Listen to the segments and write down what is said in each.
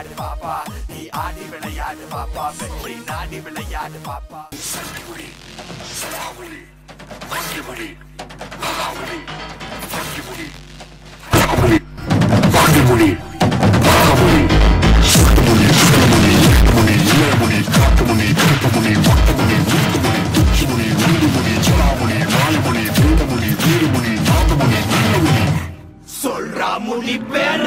விளையாடு பாப்பா நீ ஆடி விளையாடு பாப்பா வெற்றி நாடி விளையாடு பாப்பா சங்கிபுடி சலாபுடி மங்கிபுடி மகாபுடி சங்கிபுடி மகாபுடி வாங்கிபுடி மகாபுடி சுட்டுபுடி சுட்டுபுடி இட்டுபுடி இளையபுடி காட்டுபுடி கருப்புபுடி வட்டபுடி வீட்டுபுடி துச்சிபுடி உண்டுபுடி சலாபுடி வாயுபுடி வீரபுடி வீடுபுடி நாட்டுபுடி நல்லபுடி சொல்றா முனி பேர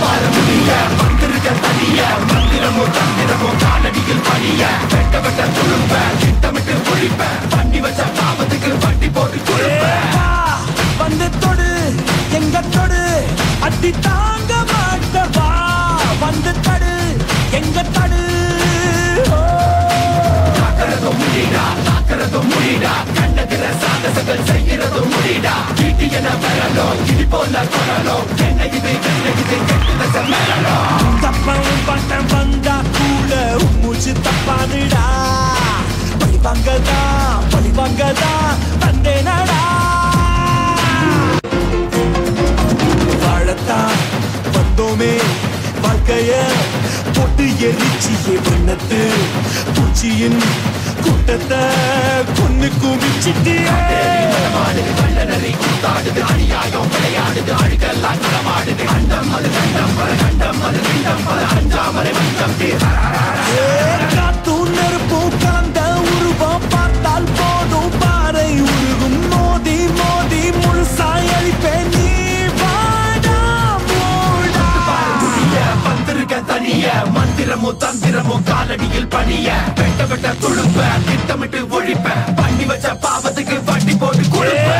பார முடிய வந்திருக்க தனிய மந்திரமோ தந்திரமோ காலடியில் பணிய வெட்ட வெட்ட துழுப்ப திட்டமிட்டு ஒழிப்ப பண்ணி வச்ச பாவத்துக்கு வட்டி போட்டு கொடுப்ப வந்து தொடு எங்க தொடு அடி தாங்க மாட்டவா வந்து தடு எங்க தடு காக்கிறதும் முடிடா காக்கிறதும் முடிடா கண்டகிற சாகசங்கள் செய்கிறதும் முடிடா வீட்டு என வரலும் இடி போல கொரலும் என்ன இது கெட்டுத மேலும் தப்பம் பட்டம் வந்தா கூட மூச்சு தப்பாதுடா பழிவாங்கதா வந்தேனடா வாழத்தான் வந்தோமே வாழ்க்கைய பொட்டு எரிச்சியே வண்ணத்து பூச்சியின் கூட்டத்தை கொன்னு குமிச்சிட்டு கண்டனரி கூத்தாடுது அநியாயம் விளையாடுது அழுகெல்லாம் நடமாடுது அண்டம் அது கண்டம் பல கண்டம் அது விண்டம் பல அஞ்சாமரை வஞ்சம் காத்தும் நெருப்பும் கலந்த உருவம் பார்த்தால் போதும் பாறை உருகும் மோதி மோதி முழுசாய் அழிப்பேன் நீ வாடா வந்திருக்க தனிய மந்திரமோ தந்திரமோ காலடியில் பணிய வெட்ட வெட்ட துழுப்ப திட்டமிட்டு ஒழிப்ப பண்ணி வச்ச பாவத்துக்கு வட்டி போட்டு கொடுப்ப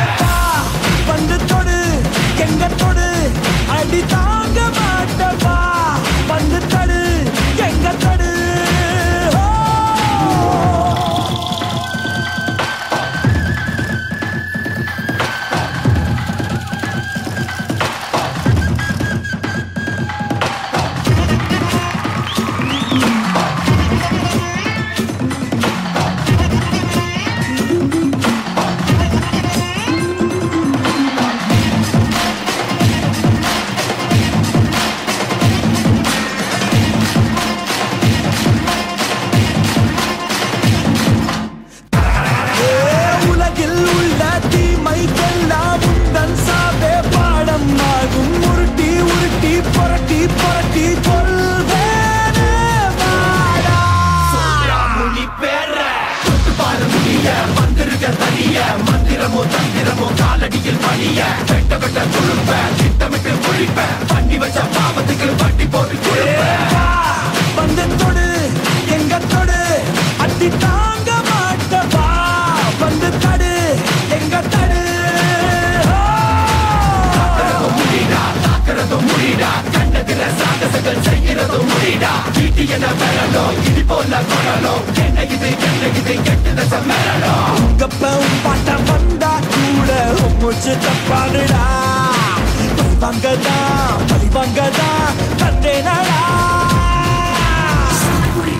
வந்து தொடு எங்க தொடு அடி தாங்க மாட்டவா வந்து தடு எங்க தடு மந்திரமோ தந்திரமோ காலடியில் பணிய வெட்ட வெட்ட துழுப்ப திட்டமிட்டு ஒழிப்ப பண்ணி வச்ச பாவத்துக்கு வட்டி போட்டு கொடுப்ப வந்து தொடு எங்க தொடு அடி தாங்க மாட்டவா வந்து தடு எங்க தடு காக்கிறதும் முடிடா கண்டகிற சாகசங்கள் செய்கிறதும் முடிடா வீட்டு என வரலும் இடி போல கொரலும் என்ன இது கெட்டுத மேலும் உங்கப்பம் பாட்டம் வந்தா கூட மூச்சு தப்பாடுடா பழிவாங்கதா வந்தேனடா சங்கிபுடி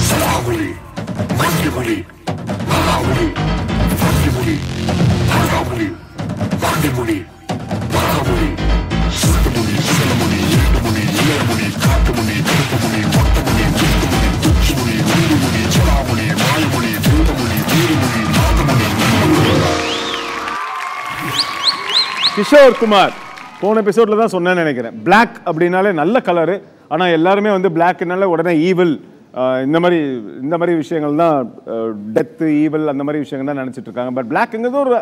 சலாபுடி மங்கிபுடி மகாபுடி வங்கிபுடி மகாபுடி வாங்கிபுடி மகாபுடி சுட்டுபுடி சுடமுடி இட்டுபுடி இளையபுடி காட்டுபுடி கருப்புபுடி வட்டபுடி வீட்டுபுடி துச்சிபுடி உண்டுபுடி சலாபுடி வாயுபுடி வீரபுடி வீடுபுடி நாட்டுபுடி கிஷோர் குமார் போன எபிசோட்ல தான் சொன்னேன்னு நினைக்கிறேன். பிளாக் அப்படின்னாலே நல்ல கலரு, ஆனால் எல்லாருமே வந்து பிளாக்னால உடனே ஈவில் இந்த மாதிரி விஷயங்கள் தான், டெத்து ஈவில் அந்த மாதிரி விஷயங்கள் தான் நினச்சிட்டு இருக்காங்க. பட் பிளாக்ங்கிறது ஒரு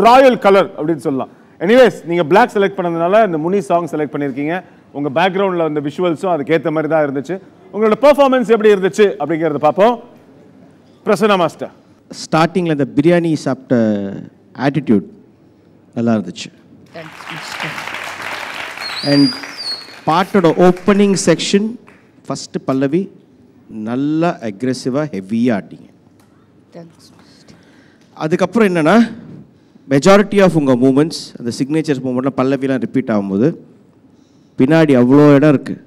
ராயல் கலர் அப்படின்னு சொல்லலாம். எனிவேஸ் நீங்கள் பிளாக் செலக்ட் பண்ணதுனால இந்த முனி சாங் செலக்ட் பண்ணியிருக்கீங்க. உங்கள் பேக்ரவுண்டில் அந்த விஷுவல்ஸும் அதுக்கேற்ற மாதிரி தான் இருந்துச்சு. உங்களோட பெர்ஃபார்மன்ஸ் எப்படி இருந்துச்சு அப்படிங்கிறத பார்ப்போம். பிரசன்னா மாஸ்டர். ஸ்டார்டிங்கில் இந்த பிரியாணி சாப்பிட்ட ஆட்டிடியூட் நல்லா இருந்துச்சு. அண்ட் பாட்டோட ஓப்பனிங் செக்ஷன் ஃபஸ்ட்டு பல்லவி நல்லா அக்ரெசிவாக ஹெவியாக ஆட்டிங்க. அதுக்கப்புறம் என்னென்னா மெஜாரிட்டி ஆஃப் உங்கள் மூமெண்ட்ஸ் அந்த சிக்னேச்சர்ஸ் மூமெண்ட்லாம் பல்லவிலாம் ரிப்பீட் ஆகும்போது பின்னாடி அவ்வளோ இடம் இருக்குது,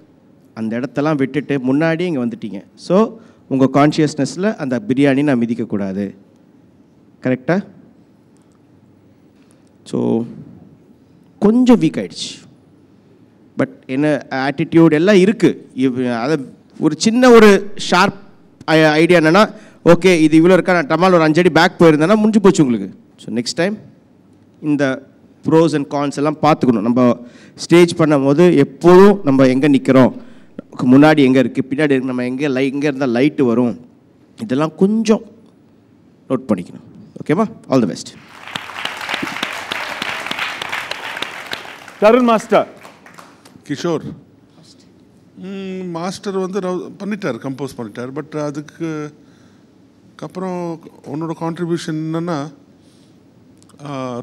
அந்த இடத்தெல்லாம் விட்டுட்டு முன்னாடியே இங்கே வந்துட்டீங்க. ஸோ உங்கள் கான்ஷியஸ்னஸில் அந்த பிரியாணி நான் மிதிக்கக்கூடாது. கரெக்டாக? ஸோ கொஞ்சம் வீக் ஆகிடுச்சு. பட் என்ன ஆட்டிடியூட் எல்லாம் இருக்குது. அதை ஒரு சின்ன ஒரு ஷார்ப் ஐடியா என்னென்னா, ஓகே இது இவ்வளோ இருக்கா, நான் டமால் ஒரு 5 அடி பேக் போயிருந்தேன்னா முடிஞ்சு போச்சு உங்களுக்கு. ஸோ நெக்ஸ்ட் டைம் இந்த ப்ரோஸ் அண்ட் கான்ஸ் எல்லாம் பார்த்துக்கணும். நம்ம ஸ்டேஜ் பண்ணும்போது எப்போதும் நம்ம எங்கே நிற்கிறோம், முன்னாடி எங்கே இருக்குது, பின்னாடி இருக்கு, நம்ம எங்கே இருந்தால் லைட்டு வரும், இதெல்லாம் கொஞ்சம் நோட் பண்ணிக்கணும். ஓகேவா? All the best. Tarun master. Kishore master வந்து பண்ணிட்டார், கம்போஸ் பண்ணிட்டார். பட் அதுக்கப்புறம் உன்னோட கான்ட்ரிபியூஷன் என்னென்னா,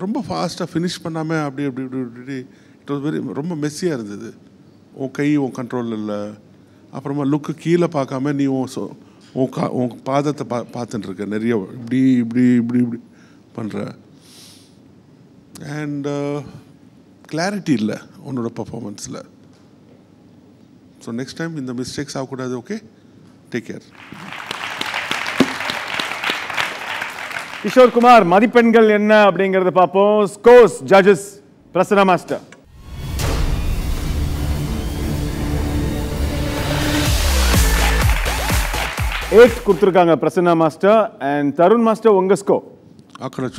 ரொம்ப ஃபாஸ்ட்டாக ஃபினிஷ் பண்ணாமல் அப்படி அப்படி இப்படி இப்படி இட் வாஸ் வெரி ரொம்ப மெஸ்ஸியாக இருந்தது. உன் கை உன் கண்ட்ரோல் இல்லை. அப்புறமா லுக்கு கீழே பார்க்காம நீ உன் பாதத்தை பார்த்துட்டுருக்க, நிறைய இப்படி இப்படி இப்படி இப்படி பண்ணுற. அண்ட் கிளாரிட்டி இல்லை உன்னோட பர்ஃபார்மன்ஸில். ஸோ நெக்ஸ்ட் டைம் இந்த மிஸ்டேக்ஸ் ஆகக்கூடாது. Okay, take care. Kishore Kumar, மதிப்பெண்கள் என்ன அப்படிங்கறத பார்ப்போம். Scores judges. பிரசன்னா மாஸ்டர். 8 கொடுத்துருக்காங்க Prasanna master. And Tarun master, உங்க ஸ்கோர்? அக்கறை